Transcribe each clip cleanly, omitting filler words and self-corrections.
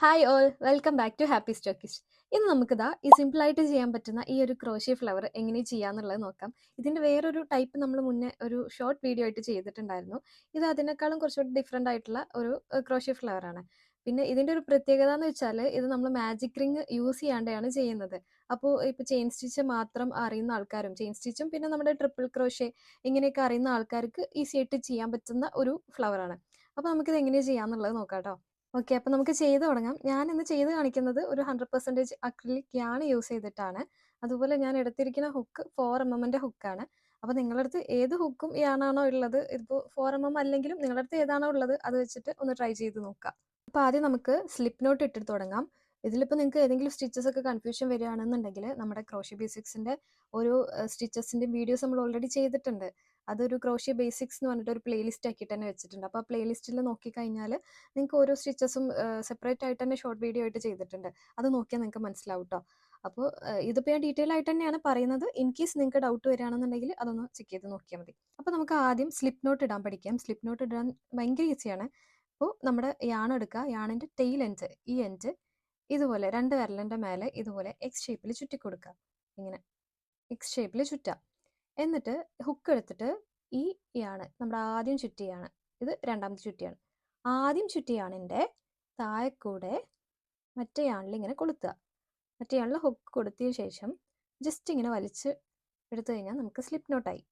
Hi all welcome back to happy stockist. ഇന്ന് നമുക്കിതാ ഈ സിമ്പിളായിട്ട് ചെയ്യാൻ പറ്റുന്ന ഈ ഒരു ക്രോഷ്യ ഫ്ലവർ എങ്ങനെ ചെയ്യാന്നുള്ളത് നോക്കാം. ഇതിൻ്റെ വേറൊരു ടൈപ്പ് നമ്മൾ മുന്നേ ഒരു ഷോർട്ട് വീഡിയോ ആയിട്ട് ചെയ്തിട്ടുണ്ടായിരുന്നു. ഇത് അതിനേക്കാളും കുറച്ചുകൂടി ഡിഫറെൻ്റ് ആയിട്ടുള്ള ഒരു ക്രോഷ്യ ഫ്ലവർ ആണ്. പിന്നെ ഇതിൻ്റെ ഒരു പ്രത്യേകത എന്ന് വെച്ചാൽ ഇത് നമ്മൾ മാജിക് റിങ് യൂസ് ചെയ്യാണ്ടാണ് ചെയ്യുന്നത്. അപ്പോൾ ഇപ്പോൾ ചെയിൻ സ്റ്റിച്ച് മാത്രം അറിയുന്ന ആൾക്കാരും ചെയിൻ സ്റ്റിച്ചും പിന്നെ നമ്മുടെ ട്രിപ്പിൾ ക്രോഷ്യ ഇങ്ങനെയൊക്കെ അറിയുന്ന ആൾക്കാർക്ക് ഈസി ആയിട്ട് ചെയ്യാൻ പറ്റുന്ന ഒരു ഫ്ലവറാണ്. അപ്പോൾ നമുക്കിത് എങ്ങനെ ചെയ്യാന്നുള്ളത് നോക്കാം കേട്ടോ. ഓക്കെ. അപ്പോൾ നമുക്ക് ചെയ്ത് തുടങ്ങാം. ഞാനിന്ന് ചെയ്ത് കാണിക്കുന്നത് ഒരു 100% അക്രിലിക് യാൺ യൂസ് ചെയ്തിട്ടാണ്. അതുപോലെ ഞാൻ എടുത്തിരിക്കുന്ന ഹുക്ക് 4mm ഹുക്കാണ്. അപ്പോൾ നിങ്ങളുടെ അടുത്ത് ഏത് ഹുക്കും യാണാണോ ഉള്ളത്, ഇതിപ്പോൾ 4mm അല്ലെങ്കിലും നിങ്ങളുടെ അടുത്ത് ഏതാണോ ഉള്ളത് അത് വെച്ചിട്ട് ഒന്ന് ട്രൈ ചെയ്ത് നോക്കാം. അപ്പോൾ ആദ്യം നമുക്ക് സ്ലിപ്പ് നോട്ട് ഇട്ടിട്ട് തുടങ്ങാം. ഇതിലിപ്പോൾ നിങ്ങൾക്ക് ഏതെങ്കിലും സ്റ്റിച്ചസ് ഒക്കെ കൺഫ്യൂഷൻ വരികയാണെന്നുണ്ടെങ്കിൽ നമ്മുടെ ക്രോഷ്യ ബേസിക്സിൻ്റെ ഒരു സ്റ്റിച്ചസിൻ്റെ വീഡിയോസ് നമ്മൾ ഓൾറെഡി ചെയ്തിട്ടുണ്ട്. അതൊരു ക്രോഷ്യ ബേസിക്സ് എന്ന് പറഞ്ഞിട്ട് ഒരു പ്ലേലിസ്റ്റ് ആക്കിയിട്ട് തന്നെ വെച്ചിട്ടുണ്ട്. അപ്പോൾ ആ പ്ലേലിസ്റ്റിൽ നോക്കിക്കഴിഞ്ഞാൽ നിങ്ങൾക്ക് ഓരോ സ്റ്റിച്ചസും സെപ്പറേറ്റ് ആയിട്ട് തന്നെ ഷോർട്ട് വീഡിയോ ആയിട്ട് ചെയ്തിട്ടുണ്ട്. അത് നോക്കിയാൽ നിങ്ങൾക്ക് മനസ്സിലാവും കേട്ടോ. അപ്പോൾ ഇതിപ്പോൾ ഞാൻ ഡീറ്റെയിൽ ആയിട്ട് തന്നെയാണ് പറയുന്നത്. ഇൻ കേസ് നിങ്ങൾക്ക് ഡൗട്ട് വരികയാണെന്നുണ്ടെങ്കിൽ അതൊന്ന് ചെക്ക് ചെയ്ത് നോക്കിയാൽ മതി. അപ്പോൾ നമുക്ക് ആദ്യം സ്ലിപ്പ് നോട്ട് ഇടാൻ പഠിക്കാം. സ്ലിപ്പ് നോട്ട് ഇടാൻ ഭയങ്കര ഈസിയാണ്. അപ്പോൾ നമ്മുടെ യാൺ എടുക്കുക. യാണിൻ്റെ ടെയിൽ എൻഡ് ഈ എൻഡ് ഇതുപോലെ 2 വിരലിൻ്റെ മേലെ ഇതുപോലെ എക്സ് ഷേപ്പിൽ ചുറ്റി കൊടുക്കുക. ഇങ്ങനെ എക്സ് ഷേപ്പിൽ ചുറ്റാം. എന്നിട്ട് ഹുക്ക് എടുത്തിട്ട് ഈ യാണ് നമ്മുടെ ആദ്യം ചുറ്റിയാണ്, ഇത് രണ്ടാമത്തെ ചുറ്റിയാണ്. ആദ്യം ചുറ്റിയാണിൻ്റെ താഴെക്കൂടെ മറ്റേ യാണിൽ ഇങ്ങനെ കൊളുത്തുക. മറ്റേ യാണിൽ ഹുക്ക് കൊടുത്തതിന് ശേഷം ജസ്റ്റ് ഇങ്ങനെ വലിച്ച് എടുത്തു കഴിഞ്ഞാൽ നമുക്ക് സ്ലിപ്പ് നോട്ടായി.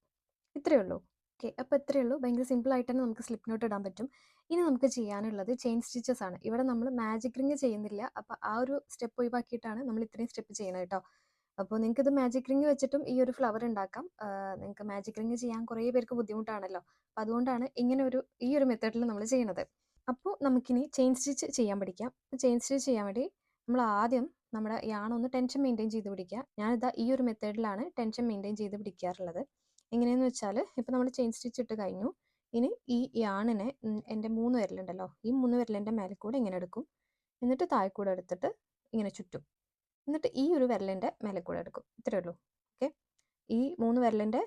ഇത്രയേ ഉള്ളൂ. ഓക്കെ. അപ്പോൾ ഇത്രയേ ഉള്ളൂ. ഭയങ്കര സിമ്പിളായിട്ട് തന്നെ നമുക്ക് സ്ലിപ്പ് നോട്ട് ഇടാൻ പറ്റും. ഇനി നമുക്ക് ചെയ്യാനുള്ളത് ചെയിൻ സ്റ്റിച്ചസ് ആണ്. ഇവിടെ നമ്മൾ മാജിക് റിങ് ചെയ്യുന്നില്ല. അപ്പോൾ ആ ഒരു സ്റ്റെപ്പ് ഒഴിവാക്കിയിട്ടാണ് നമ്മൾ ഇത്രയും സ്റ്റെപ്പ് ചെയ്യുന്നത് കേട്ടോ. അപ്പോൾ നിങ്ങൾക്കിത് മാജിക് റിങ് വെച്ചിട്ടും ഈ ഒരു ഫ്ലവർ ഉണ്ടാക്കാം. നിങ്ങൾക്ക് മാജിക് റിങ് ചെയ്യാൻ കുറേ പേർക്ക് ബുദ്ധിമുട്ടാണല്ലോ. അപ്പോൾ അതുകൊണ്ടാണ് ഇങ്ങനെ ഈ ഒരു മെത്തേഡിൽ നമ്മൾ ചെയ്യുന്നത്. അപ്പോൾ നമുക്കിനി ചെയിൻ സ്റ്റിച്ച് ചെയ്യാൻ പഠിക്കാം. ചെയിൻ സ്റ്റിച്ച് ചെയ്യാൻ വേണ്ടി നമ്മൾ ആദ്യം നമ്മുടെ യാൺ ഒന്ന് ടെൻഷൻ മെയിൻറ്റെയിൻ ചെയ്ത് പിടിക്കുക. ഞാനിതാ ഈ ഒരു മെത്തേഡിലാണ് ടെൻഷൻ മെയിൻറ്റെയിൻ ചെയ്ത് പിടിക്കാറുള്ളത്. എങ്ങനെയെന്ന് വെച്ചാൽ ഇപ്പോൾ നമ്മൾ ചെയിൻ സ്റ്റിച്ച് ഇട്ട് കഴിഞ്ഞു. ഇനി ഈ യാണിനെ എൻ്റെ 3 വിരലുണ്ടല്ലോ, ഈ 3 വിരലിൻ്റെ മേലെ കൂടെ ഇങ്ങനെ എടുക്കും. എന്നിട്ട് താഴെ കൂടെ എടുത്തിട്ട് ഇങ്ങനെ ചുറ്റും. എന്നിട്ട് ഈ ഒരു വിരലിൻ്റെ മേലെ കൂടെ എടുക്കും. ഇത്രയേ ഉള്ളൂ. ഓക്കെ. ഈ 3 വിരലിൻ്റെ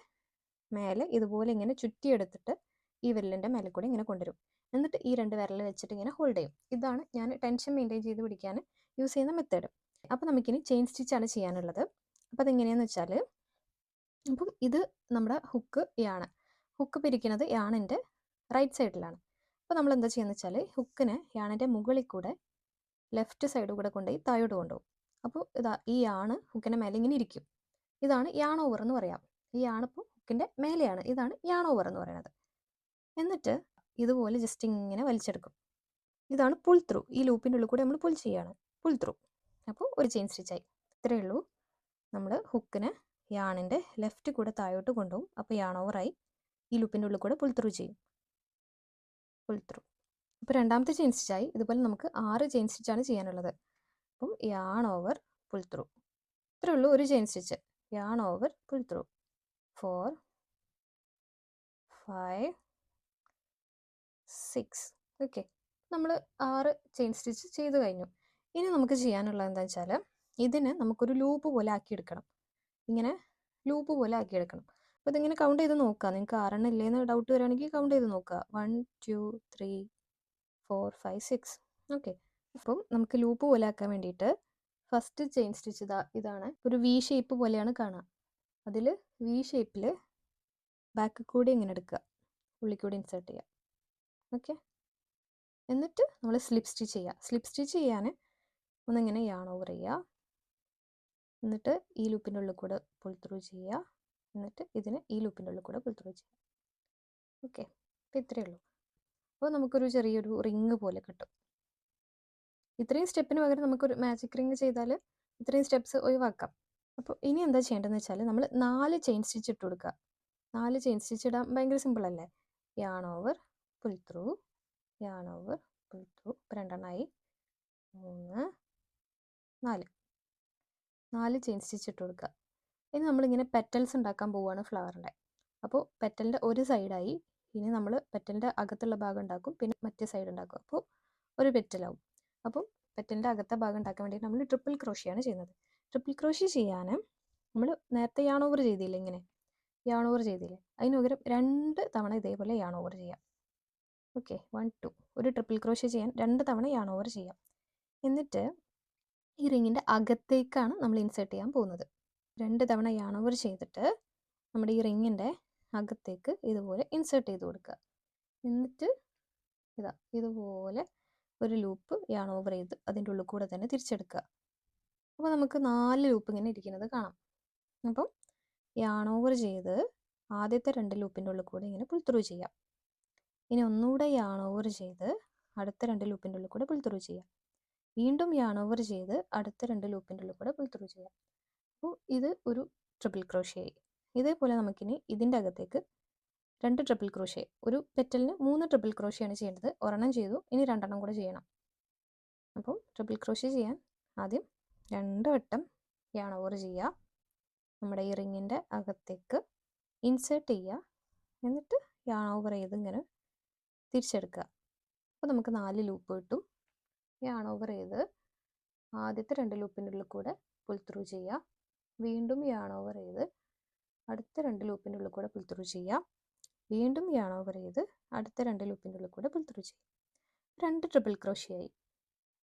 മേലെ ഇതുപോലെ ഇങ്ങനെ ചുറ്റിയെടുത്തിട്ട് ഈ വിരലിൻ്റെ മേലെ കൂടെ ഇങ്ങനെ കൊണ്ടുവരും. എന്നിട്ട് ഈ 2 വിരൽ വെച്ചിട്ട് ഇങ്ങനെ ഹോൾഡ് ചെയ്യും. ഇതാണ് ഞാൻ ടെൻഷൻ മെയിൻറ്റെയിൻ ചെയ്ത് പിടിക്കാൻ യൂസ് ചെയ്യുന്ന മെത്തേഡ്. അപ്പോൾ നമുക്കിനി ചെയിൻ സ്റ്റിച്ചാണ് ചെയ്യാനുള്ളത്. അപ്പോൾ അതെങ്ങനെയാണെന്ന് വെച്ചാൽ, അപ്പം ഇത് നമ്മുടെ ഹുക്ക് യാണ്. ഹുക്ക് പിരിക്കുന്നത് യാണിൻ്റെ റൈറ്റ് സൈഡിലാണ്. അപ്പോൾ നമ്മൾ എന്താ ചെയ്യുന്നത് വെച്ചാൽ ഹുക്കിനെ യാണിൻ്റെ മുകളിൽ കൂടെ ലെഫ്റ്റ് സൈഡ് കൂടെ കൊണ്ടുപോയി താഴോട്ട് കൊണ്ടുപോകും. അപ്പോൾ ഇതാ ഈ യാണ് ഹുക്കിൻ്റെ മേലെ ഇങ്ങനെ ഇരിക്കും. ഇതാണ് യാൺ ഓവർ എന്ന് പറയാം. ഈ യാണിപ്പോൾ ഹുക്കിൻ്റെ മേലെയാണ്. ഇതാണ് യാൺ ഓവർ എന്ന് പറയുന്നത്. എന്നിട്ട് ഇതുപോലെ ജസ്റ്റ് ഇങ്ങനെ വലിച്ചെടുക്കും. ഇതാണ് പുൾ ത്രൂ. ഈ ലൂപ്പിൻ്റെ ഉള്ളിൽ കൂടെ നമ്മൾ പുൾ ചെയ്യാണ്. Pull through. അപ്പോൾ ഒരു ചെയിൻ സ്റ്റിച്ചായി. ഇത്രയേ ഉള്ളൂ. നമ്മൾ ഹുക്കിനെ യാണിൻ്റെ ലെഫ്റ്റ് കൂടെ താഴോട്ട് കൊണ്ടുപോകും. അപ്പോൾ യാൺ ഓവറായി. ഈ ലൂപ്പിൻ്റെ ഉള്ളിൽ കൂടെ പുൾ ത്രൂ ചെയ്യും. Pull through. അപ്പോൾ രണ്ടാമത്തെ ചെയിൻ സ്റ്റിച്ചായി. ഇതുപോലെ നമുക്ക് 6 ചെയിൻ സ്റ്റിച്ചാണ് ചെയ്യാനുള്ളത്. അപ്പം യാൺ ഓവർ പുൾ ത്രൂ. ഇത്രയേ ഉള്ളൂ ഒരു chain stitch. Yarn over pull through. 4 5 6. Okay. നമ്മൾ 6 ചെയിൻ സ്റ്റിച്ച് ചെയ്ത് കഴിഞ്ഞു. ഇനി നമുക്ക് ചെയ്യാനുള്ളത് എന്താണെന്ന് വെച്ചാൽ ഇതിനെ നമുക്കൊരു ലൂപ്പ് പോലെ ആക്കിയെടുക്കണം. ഇങ്ങനെ ലൂപ്പ് പോലെ ആക്കിയെടുക്കണം. അപ്പോൾ ഇതിങ്ങനെ കൗണ്ട് ചെയ്ത് നോക്കുക. നിങ്ങൾക്ക് 6 ഇല്ലേന്ന് ഡൗട്ട് വരികയാണെങ്കിൽ കൗണ്ട് ചെയ്ത് നോക്കുക. 1 2 3 4 5 6. ഓക്കെ. അപ്പം നമുക്ക് ലൂപ്പ് പോലെ ആക്കാൻ വേണ്ടിയിട്ട് ഫസ്റ്റ് ചെയിൻ സ്റ്റിച്ച് ഇതാണ്. ഒരു വി ഷേപ്പ് പോലെയാണ് കാണുക. അതിൽ വി ഷേപ്പിൽ ബാക്ക് കൂടി ഇങ്ങനെ എടുക്കുക, ഉള്ളിൽ കൂടി ഇൻസേർട്ട് ചെയ്യുക. ഓക്കെ. എന്നിട്ട് നമ്മൾ സ്ലിപ്പ് സ്റ്റിച്ച് ചെയ്യുക. സ്ലിപ്പ് സ്റ്റിച്ച് ചെയ്യാൻ ഒന്നിങ്ങനെ യാൺ ഓവർ ചെയ്യുക. എന്നിട്ട് ഈ ലൂപ്പിൻ്റെ ഉള്ളിൽ കൂടെ പുൾ ത്രൂ ചെയ്യുക. എന്നിട്ട് ഇതിന് ഈ ലൂപ്പിൻ്റെ ഉള്ളിൽ കൂടെ പുൾ ത്രൂ ചെയ്യുക. ഓക്കെ. അപ്പോൾ ഇത്രയേ ഉള്ളൂ. അപ്പോൾ നമുക്കൊരു ചെറിയൊരു റിങ് പോലെ കിട്ടും. ഇത്രയും സ്റ്റെപ്പിന് പകരം നമുക്കൊരു മാജിക് റിങ് ചെയ്താൽ ഇത്രയും സ്റ്റെപ്സ് ഒഴിവാക്കാം. അപ്പോൾ ഇനി എന്താ ചെയ്യേണ്ടതെന്ന് വെച്ചാൽ നമ്മൾ 4 ചെയിൻ സ്റ്റിച്ച് ഇട്ട് കൊടുക്കുക. 4 ചെയിൻ സ്റ്റിച്ച് ഇടാൻ ഭയങ്കര സിമ്പിളല്ലേ. Yarn over pull through, yarn over pull through. ഇപ്പോൾ 2 എണ്ണമായി. 3 4 ചെയിൻ സ്റ്റിച്ച് ഇട്ട് കൊടുക്കുക. ഇനി നമ്മളിങ്ങനെ പെറ്റൽസ് ഉണ്ടാക്കാൻ പോവുകയാണ് ഫ്ലവറിൻ്റെ. അപ്പോൾ പെറ്റലിൻ്റെ ഒരു സൈഡായി. ഇനി നമ്മൾ പെറ്റലിൻ്റെ അകത്തുള്ള ഭാഗം ഉണ്ടാക്കും, പിന്നെ മറ്റേ സൈഡ് ഉണ്ടാക്കും. അപ്പോൾ ഒരു പെറ്റലാവും. അപ്പം പെറ്റലിൻ്റെ അകത്തെ ഭാഗം ഉണ്ടാക്കാൻ വേണ്ടി നമ്മൾ ട്രിപ്പിൾ ക്രോഷ്യയാണ് ചെയ്യുന്നത്. ട്രിപ്പിൾ ക്രോഷ്യ ചെയ്യാൻ നമ്മൾ നേരത്തെ യാൺ ഓവർ ചെയ്തില്ലേ, ഇങ്ങനെ യാൺ ഓവർ ചെയ്തില്ലേ, അതിന് പകരം 2 തവണ ഇതേപോലെ യാൺ ഓവർ ചെയ്യാം. ഓക്കെ. 1 2. ഒരു ട്രിപ്പിൾ ക്രോഷ്യ ചെയ്യാൻ 2 തവണ യാൺ ഓവർ ചെയ്യാം. എന്നിട്ട് ഈ റിങ്ങിൻ്റെ അകത്തേക്കാണ് നമ്മൾ ഇൻസേർട്ട് ചെയ്യാൻ പോകുന്നത്. 2 തവണ യാൺ ഓവർ ചെയ്തിട്ട് നമ്മുടെ ഈ റിങ്ങിൻ്റെ അകത്തേക്ക് ഇതുപോലെ ഇൻസേർട്ട് ചെയ്ത് കൊടുക്കുക. എന്നിട്ട് ഇതുപോലെ ഒരു ലൂപ്പ് യാൺ ഓവർ ചെയ്ത് അതിൻ്റെ ഉള്ളിൽ കൂടെ തന്നെ തിരിച്ചെടുക്കുക. അപ്പോൾ നമുക്ക് 4 ലൂപ്പ് ഇങ്ങനെ ഇരിക്കുന്നത് കാണാം. അപ്പം യാൺ ഓവർ ചെയ്ത് ആദ്യത്തെ 2 ലൂപ്പിൻ്റെ ഉള്ളിൽ കൂടെ ഇങ്ങനെ പുൾ ത്രൂ ചെയ്യാം. ഇനി ഒന്നുകൂടെ യാൺ ഓവർ ചെയ്ത് അടുത്ത 2 ലൂപ്പിൻ്റെ ഉള്ളിൽ കൂടെ പുൾ ത്രൂ ചെയ്യാം. വീണ്ടും യാൺ ഓവർ ചെയ്ത് അടുത്ത 2 ലൂപ്പിൻ്റെ ഉള്ളിൽ കൂടെ പുൾ ത്രൂ ചെയ്യാം. അപ്പോൾ ഇത് ഒരു ട്രിപ്പിൾ ക്രോഷ്യായി. ഇതേപോലെ നമുക്കിനി ഇതിൻ്റെ അകത്തേക്ക് 2 ട്രിപ്പിൾ ക്രോഷ്യ, ഒരു പെറ്റലിന് 3 ട്രിപ്പിൾ ക്രോഷ്യാണ് ചെയ്യേണ്ടത്. ഒരെണ്ണം ചെയ്തു, ഇനി 2 എണ്ണം കൂടെ ചെയ്യണം. അപ്പം ട്രിപ്പിൾ ക്രോഷ്യ ചെയ്യാൻ ആദ്യം 2 വട്ടം യാൺ ഓവർ ചെയ്യുക, നമ്മുടെ ഈ റിങ്ങിൻ്റെ അകത്തേക്ക് ഇൻസേർട്ട് ചെയ്യുക, എന്നിട്ട് യാൺ ഓവർ ചെയ്ത് ഇങ്ങനെ തിരിച്ചെടുക്കുക. അപ്പോൾ നമുക്ക് 4 ലൂപ്പ് കിട്ടും. യാൺ ഓവർ ചെയ്ത് ആദ്യത്തെ 2 ലൂപ്പിൻ്റെ ഉള്ളിൽ കൂടെ പുൾ ത്രൂ ചെയ്യുക, വീണ്ടും യാൺ ഓവർ ചെയ്ത് അടുത്ത 2 ലൂപ്പിൻ്റെ ഉള്ളിൽ കൂടെ പുൾ ത്രൂ ചെയ്യുക, വീണ്ടും യാൺ ഓവർ ചെയ്ത് അടുത്ത 2 ലൂപ്പിൻ്റെ ഉള്ളിൽ കൂടെ പുൾ ത്രൂ ചെയ്യുക. 2 ട്രിപ്പിൾ ക്രോഷ്യായി.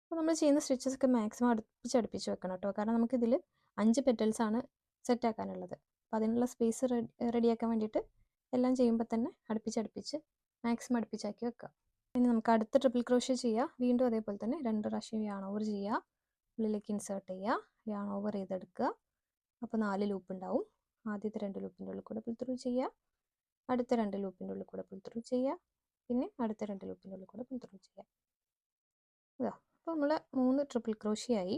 അപ്പോൾ നമ്മൾ ചെയ്യുന്ന സ്റ്റിച്ചസ് ഒക്കെ മാക്സിമം അടുപ്പിച്ച് വെക്കണം കേട്ടോ, കാരണം നമുക്കിതിൽ 5 പെറ്റൽസാണ് സെറ്റാക്കാനുള്ളത്. അപ്പോൾ അതിനുള്ള സ്പേസ് റെഡിയാക്കാൻ വേണ്ടിയിട്ട് എല്ലാം ചെയ്യുമ്പോൾ തന്നെ അടുപ്പിച്ച് മാക്സിമം അടുപ്പിച്ചാക്കി വെക്കുക. ഇനി നമുക്ക് അടുത്ത ട്രിപ്പിൾ ക്രോഷ്യ ചെയ്യുക. വീണ്ടും അതേപോലെ തന്നെ 2 പ്രാവശ്യം യാൺ ഓവർ ചെയ്യുക, ഉള്ളിലേക്ക് ഇൻസേർട്ട് ചെയ്യുക, യാൺ ഓവർ ചെയ്തെടുക്കുക. അപ്പോൾ 4 ലൂപ്പ് ഉണ്ടാവും. ആദ്യത്തെ 2 ലൂപ്പിൻ്റെ ഉള്ളിൽ കൂടെ പുൾ ത്രൂ ചെയ്യുക, അടുത്ത 2 ലൂപ്പിൻ്റെ ഉള്ളിൽ കൂടെ പുൾ ത്രൂ ചെയ്യുക, പിന്നെ അടുത്ത 2 ലൂപ്പിൻ്റെ ഉള്ളിൽ കൂടെ പുൾ ത്രൂ ചെയ്യുക. അപ്പോൾ നമ്മൾ 3 ട്രിപ്പിൾ ക്രോഷ്യായി.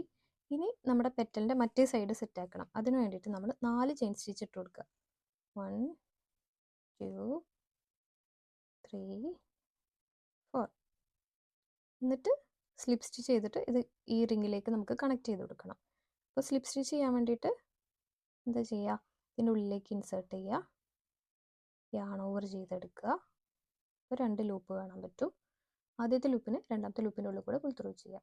ഇനി നമ്മുടെ പെറ്റലിൻ്റെ മറ്റേ സൈഡ് സെറ്റ് ആക്കണം. അതിന് വേണ്ടിയിട്ട് നമ്മൾ 4 ചെയിൻ സ്റ്റിച്ച് ഇട്ട് കൊടുക്കുക. 1 2 3 4. എന്നിട്ട് സ്ലിപ്പ് സ്റ്റിച്ച് ചെയ്തിട്ട് ഇത് ഈ റിങ്ങിലേക്ക് നമുക്ക് കണക്ട് ചെയ്ത് കൊടുക്കണം. അപ്പോൾ സ്ലിപ്പ് സ്റ്റിച്ച് ചെയ്യാൻ വേണ്ടിയിട്ട് എന്താ ചെയ്യുക, ഇതിൻ്റെ ഉള്ളിലേക്ക് ഇൻസേർട്ട് ചെയ്യുക, യാൺ ഓവർ ചെയ്തെടുക്കുക. അപ്പോൾ 2 ലൂപ്പ് കാണാൻ പറ്റും. ആദ്യത്തെ ലൂപ്പിന് രണ്ടാമത്തെ ലൂപ്പിൻ്റെ ഉള്ളിൽ കൂടെ പുൾ ത്രൂ ചെയ്യാം.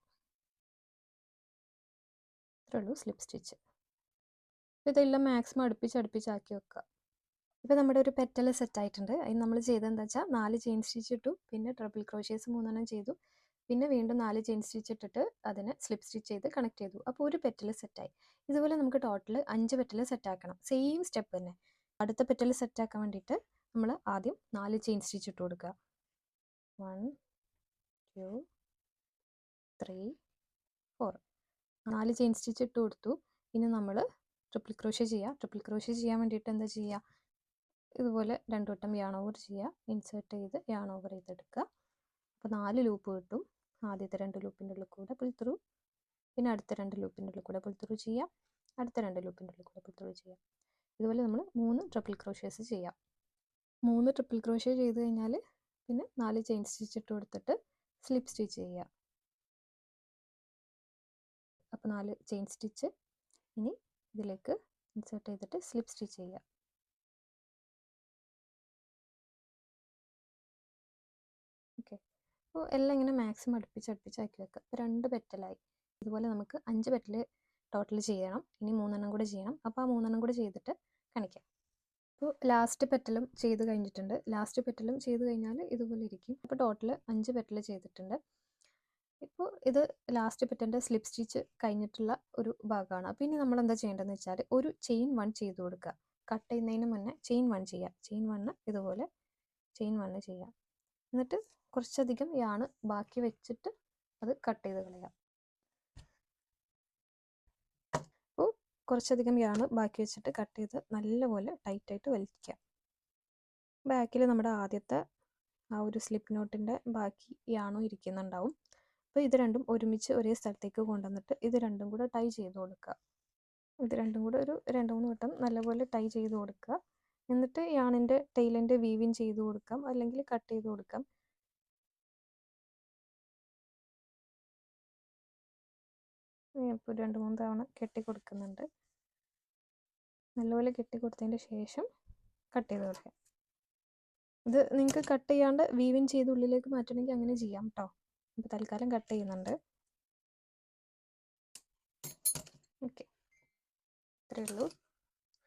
ഇത്രേ ഉള്ളൂ സ്ലിപ്പ് സ്റ്റിച്ച്. അപ്പോൾ ഇതെല്ലാം മാക്സിമം അടുപ്പിച്ചാക്കി വെക്കുക. ഇപ്പോൾ നമ്മുടെ ഒരു പെറ്റൽ സെറ്റ് ആയിട്ടുണ്ട്. അതിന് നമ്മൾ ചെയ്തത് എന്താ വെച്ചാൽ 4 ചെയിൻ സ്റ്റിച്ച് ഇട്ടു, പിന്നെ ട്രിപ്പിൾ ക്രോഷ്യേഴ്സ് 3 ചെയ്തു, പിന്നെ വീണ്ടും 4 ചെയിൻ സ്റ്റിച്ച് ഇട്ടിട്ട് അതിനെ സ്ലിപ്പ് സ്റ്റിച്ച് ചെയ്ത് കണക്ട് ചെയ്തു. അപ്പോൾ ഒരു പെറ്റൽ സെറ്റായി. ഇതുപോലെ നമുക്ക് ടോട്ടൽ 5 പെറ്റൽ സെറ്റ് ആക്കണം. സെയിം സ്റ്റെപ്പ് തന്നെ. അടുത്ത പെറ്റൽ സെറ്റ് ആക്കാൻ വേണ്ടിയിട്ട് നമ്മൾ ആദ്യം 4 ചെയിൻ സ്റ്റിച്ച് ഇട്ട് കൊടുക്കുക. 1 2 3 4. 4 ചെയിൻ സ്റ്റിച്ച് ഇട്ട് കൊടുത്തു. ഇനി നമ്മൾ ട്രിപ്പിൾ ക്രോഷ്യ ചെയ്യുക. ട്രിപ്പിൾ ക്രോഷ്യ ചെയ്യാൻ വേണ്ടിയിട്ട് എന്താ ചെയ്യുക, ഇതുപോലെ 2 വട്ടം യാൺ ഓവർ ചെയ്യുക, ഇൻസേർട്ട് ചെയ്ത് യാൺ ഓവർ ചെയ്തെടുക്കുക. അപ്പോൾ 4 ലൂപ്പ് കിട്ടും. ആദ്യത്തെ 2 ലൂപ്പിൻ്റെ ഉള്ളിൽ കൂടെ പുൾ ത്രൂ, പിന്നെ അടുത്ത 2 ലൂപ്പിൻ്റെ ഉള്ളിൽ കൂടെ പുൾ ത്രൂ ചെയ്യാം, അടുത്ത 2 ലൂപ്പിൻ്റെ ഉള്ളിൽ കൂടെ പുൾ ത്രൂ ചെയ്യാം. ഇതുപോലെ നമ്മൾ 3 ട്രിപ്പിൾ ക്രോഷ്യേഴ്സ് ചെയ്യാം. 3 ട്രിപ്പിൾ ക്രോഷ്യ ചെയ്ത് കഴിഞ്ഞാൽ പിന്നെ 4 ചെയിൻ സ്റ്റിച്ച് ഇട്ട് കൊടുത്തിട്ട് സ്ലിപ്പ് സ്റ്റിച്ച് ചെയ്യുക. അപ്പോൾ 4 ചെയിൻ സ്റ്റിച്ച് ഇനി ഇതിലേക്ക് ഇൻസേർട്ട് ചെയ്തിട്ട് സ്ലിപ്പ് സ്റ്റിച്ച് ചെയ്യുക. ഓക്കെ, അപ്പോൾ എല്ലാം ഇങ്ങനെ മാക്സിമം അടുപ്പിച്ചാക്കി വെക്കുക. അപ്പോൾ 2 പെറ്റലായി. ഇതുപോലെ നമുക്ക് 5 പെറ്റൽ ടോട്ടൽ ചെയ്യണം. ഇനി 3 കൂടെ ചെയ്യണം. അപ്പോൾ ആ 3 കൂടെ ചെയ്തിട്ട് കാണിക്കാം. അപ്പോൾ ലാസ്റ്റ് പെറ്റലും ചെയ്ത് കഴിഞ്ഞിട്ടുണ്ട്. ലാസ്റ്റ് പെറ്റലും ചെയ്ത് കഴിഞ്ഞാൽ ഇതുപോലെ ഇരിക്കും. അപ്പോൾ ടോട്ടൽ 5 പെറ്റൽ ചെയ്തിട്ടുണ്ട്. ഇപ്പോൾ ഇത് ലാസ്റ്റ് പെറ്റലിൻ്റെ സ്ലിപ്പ് സ്റ്റിച്ച് കഴിഞ്ഞിട്ടുള്ള ഒരു ഭാഗമാണ്. അപ്പോൾ ഇനി നമ്മൾ എന്താ ചെയ്യേണ്ടതെന്ന് വെച്ചാൽ ഒരു ചെയിൻ 1 ചെയ്ത് കൊടുക്കുക. കട്ട് ചെയ്യുന്നതിന് മുന്നേ ചെയിൻ 1 ചെയ്യുക. ചെയിൻ 1 ഇതുപോലെ ചെയിൻ 1 ചെയ്യുക. എന്നിട്ട് കുറച്ചധികം യാണ് ബാക്കി വെച്ചിട്ട് അത് കട്ട് ചെയ്ത് കളയാം. അപ്പോൾ കുറച്ചധികം യാണ് ബാക്കി വെച്ചിട്ട് കട്ട് ചെയ്ത് നല്ലപോലെ ടൈറ്റായിട്ട് വലിക്കുക. ബാക്കിൽ നമ്മുടെ ആദ്യത്തെ ആ ഒരു സ്ലിപ്പ് നോട്ടിൻ്റെ ബാക്കി യാണോ ഇരിക്കുന്നുണ്ടാവും. അപ്പോൾ ഇത് രണ്ടും ഒരുമിച്ച് ഒരേ സ്ഥലത്തേക്ക് കൊണ്ടുവന്നിട്ട് ഇത് രണ്ടും കൂടെ ടൈ ചെയ്ത് കൊടുക്കുക. ഇത് രണ്ടും കൂടെ ഒരു 2-3 വട്ടം നല്ലപോലെ ടൈ ചെയ്ത് കൊടുക്കുക. എന്നിട്ട് യാണിൻ്റെ ടെയിലിൻ്റെ വീവിങ് ചെയ്ത് കൊടുക്കാം, അല്ലെങ്കിൽ കട്ട് ചെയ്ത് കൊടുക്കാം. ഇപ്പോൾ 2-3 തവണ കെട്ടി കൊടുക്കുന്നുണ്ട്. നല്ലപോലെ കെട്ടി കൊടുത്തതിൻ്റെ ശേഷം കട്ട് ചെയ്ത് കൊടുക്കാം. ഇത് നിങ്ങൾക്ക് കട്ട് ചെയ്യാണ്ട് വീവിങ് ചെയ്ത് ഉള്ളിലേക്ക് മാറ്റണമെങ്കിൽ അങ്ങനെ ചെയ്യാം കേട്ടോ. ഇപ്പോൾ തൽക്കാലം കട്ട് ചെയ്യുന്നുണ്ട്. ഓക്കെ, ഇത്രയേ ഉള്ളൂ.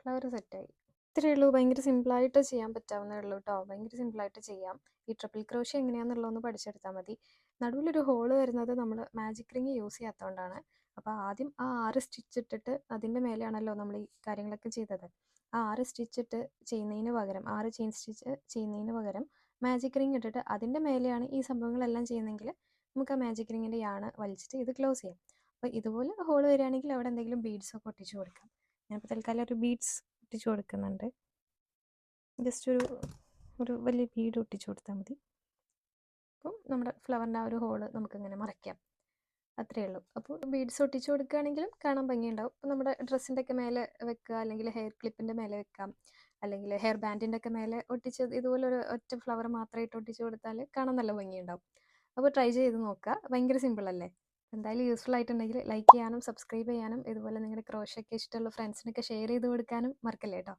ഫ്ലവർ സെറ്റായി. ഇത്രയേ ഉള്ളൂ. ഭയങ്കര സിമ്പിളായിട്ട് ചെയ്യാൻ പറ്റാവുന്നേ ഉള്ളൂ കേട്ടോ. ഭയങ്കര സിമ്പിളായിട്ട് ചെയ്യാം. ഈ ട്രിപ്പിൾ ക്രോഷ്യ എങ്ങനെയാണെന്നുള്ളതൊന്ന് പഠിച്ചെടുത്താൽ മതി. നടുവിലൊരു ഹോള് വരുന്നത് നമ്മൾ മാജിക് റിങ് യൂസ് ചെയ്യാത്തതുകൊണ്ടാണ്. അപ്പോൾ ആദ്യം ആ 6 സ്റ്റിച്ച് ഇട്ടിട്ട് അതിൻ്റെ മേലെയാണല്ലോ നമ്മൾ ഈ കാര്യങ്ങളൊക്കെ ചെയ്തത്. ആ 6 സ്റ്റിച്ചിട്ട് ചെയ്യുന്നതിന് പകരം 6 ചെയിൻ സ്റ്റിച്ച് ചെയ്യുന്നതിന് പകരം മാജിക് റിങ് ഇട്ടിട്ട് അതിൻ്റെ മേലെയാണ് ഈ സംഭവങ്ങളെല്ലാം ചെയ്യുന്നതെങ്കിൽ നമുക്ക് ആ മാജിക് റിങ്ങിൻ്റെ യാണ് വലിച്ചിട്ട് ഇത് ക്ലോസ് ചെയ്യാം. അപ്പോൾ ഇതുപോലെ ഹോൾ വരികയാണെങ്കിൽ അവിടെ എന്തെങ്കിലും ബീഡ്സൊക്കെ ഒട്ടിച്ച് കൊടുക്കാം. ഞാനിപ്പോൾ തൽക്കാലം ഒരു ബീഡ്സ് ഒട്ടിച്ച് കൊടുക്കുന്നുണ്ട്. ജസ്റ്റ് ഒരു വലിയ ബീഡ് ഒട്ടിച്ച് കൊടുത്താൽ മതി. അപ്പം നമ്മുടെ ഫ്ലവറിൻ്റെ ആ ഒരു ഹോള് നമുക്കിങ്ങനെ മറയ്ക്കാം. അത്രയേ ഉള്ളൂ. അപ്പോൾ ബീഡ്സ് ഒട്ടിച്ച് കൊടുക്കുകയാണെങ്കിലും കാണാൻ ഭംഗിയുണ്ടാവും. അപ്പോൾ നമ്മുടെ ഡ്രസ്സിൻ്റെ ഒക്കെ മേലെ വെക്കുക, അല്ലെങ്കിൽ ഹെയർ ക്ലിപ്പിൻ്റെ മേലെ വെക്കാം, അല്ലെങ്കിൽ ഹെയർ ബാൻഡിൻ്റെ ഒക്കെ മേലെ ഒട്ടിച്ച് ഇതുപോലെ ഒരു ഒറ്റ ഫ്ലവർ മാത്രമായിട്ട് ഒട്ടിച്ച് കൊടുത്താൽ കാണാൻ നല്ല ഭംഗിയുണ്ടാവും. അപ്പോൾ ട്രൈ ചെയ്ത് നോക്കുക. ഭയങ്കര സിമ്പിളല്ലേ? എന്തായാലും യൂസ്ഫുൾ ആയിട്ടുണ്ടെങ്കിൽ ലൈക്ക് ചെയ്യാനും സബ്സ്ക്രൈബ് ചെയ്യാനും ഇതുപോലെ നിങ്ങളുടെ ക്രോഷൊക്കെ ഇഷ്ടമുള്ള ഫ്രണ്ട്സിനൊക്കെ ഷെയർ ചെയ്ത് കൊടുക്കാനും മറക്കല്ലേ കേട്ടോ.